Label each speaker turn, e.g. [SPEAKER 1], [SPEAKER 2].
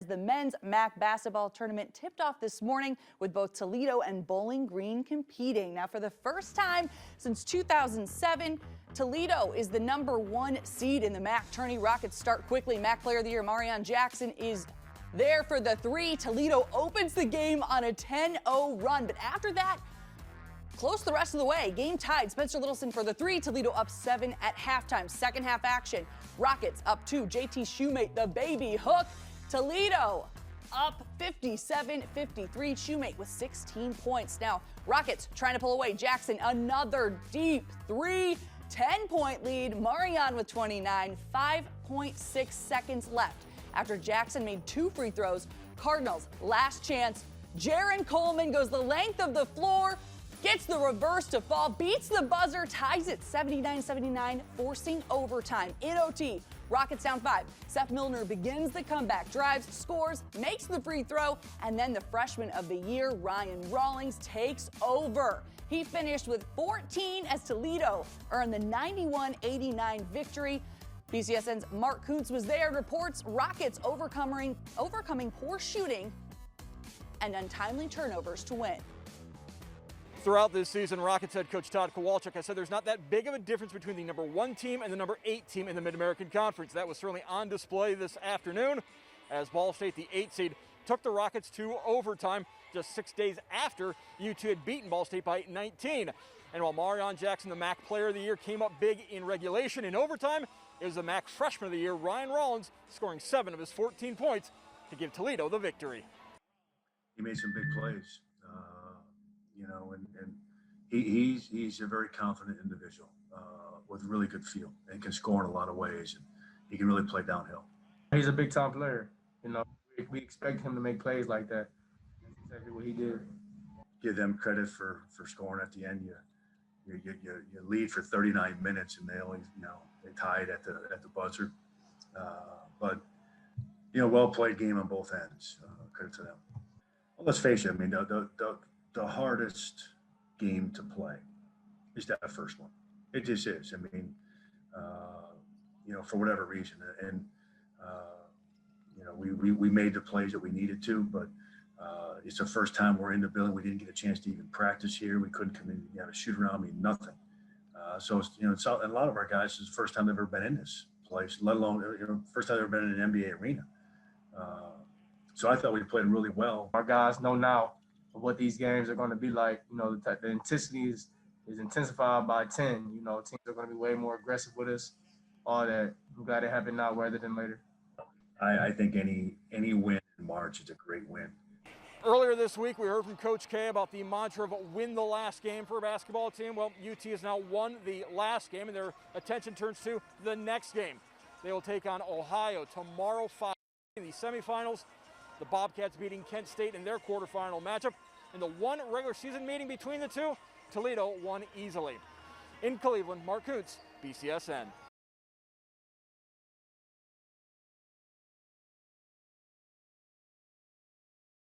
[SPEAKER 1] the men's MAC basketball tournament tipped off this morning with both Toledo and Bowling Green competing. Now, for the first time since 2007, Toledo is the #1 seed in the MAC tourney. Rockets start quickly. MAC Player of the Year Marion Jackson is there for the three. Toledo opens the game on a 10-0 run, but after that, close the rest of the way. Game tied. Spencer Littleson for the three. Toledo up 7 at halftime. Second half action. Rockets up 2. JT Shoemate, the baby hook. Toledo up 57-53. Shoemate with 16 points. Now, Rockets trying to pull away. Jackson, another deep three. 10-point lead. Marion with 29. 5.6 seconds left after Jackson made 2 free throws. Cardinals, last chance. Jaron Coleman goes the length of the floor. Gets the reverse to fall, beats the buzzer, ties it 79-79, forcing overtime. In OT, Rockets down 5. Seth Milner begins the comeback, drives, scores, makes the free throw, and then the freshman of the year, Ryan Rawlings, takes over. He finished with 14 as Toledo earned the 91-89 victory. BCSN's Mark Kuntz was there, reports Rockets overcoming poor shooting and untimely turnovers to win.
[SPEAKER 2] Throughout this season, Rockets head coach Todd Kowalczyk has said there's not that big of a difference between the #1 team and the #8 team in the Mid-American Conference. That was certainly on display this afternoon as Ball State, the 8 seed, took the Rockets to overtime just 6 days after U2 had beaten Ball State by 19. And while Marion Jackson, the MAC Player of the Year, came up big in regulation, in overtime, it was the MAC Freshman of the Year, Ryan Rawlings, scoring 7 of his 14 points to give Toledo the victory.
[SPEAKER 3] He made some big plays. And he's a very confident individual with really good feel and can score in a lot of ways. And he can really play downhill.
[SPEAKER 4] He's a big time player. We expect him to make plays like that. That's exactly what he did.
[SPEAKER 3] Give them credit for scoring at the end. You lead for 39 minutes and they only they tied at the buzzer. But well played game on both ends. Credit to them. Well, let's face it. I mean, the hardest game to play is that first one. It just is. I mean, for whatever reason, and we made the plays that we needed to, but it's the first time we're in the building. We didn't get a chance to even practice here. We couldn't come in, shoot around. I mean, nothing. So it's a lot of our guys, it's the first time they've ever been in this place, let alone first time they've ever been in an NBA arena. So I thought we played really well.
[SPEAKER 4] Our guys know now what these games are going to be like. The intensity is intensified by 10. Teams are going to be way more aggressive with us. All that. I'm glad it happened now rather than later.
[SPEAKER 3] I think any win in March is a great win.
[SPEAKER 2] Earlier this week, we heard from Coach K about the mantra of win the last game for a basketball team. Well, UT has now won the last game, and their attention turns to the next game. They will take on Ohio tomorrow, 5 in the semifinals. The Bobcats beating Kent State in their quarterfinal matchup. In the one regular season meeting between the two, Toledo won easily. In Cleveland, Mark Kuntz, BCSN.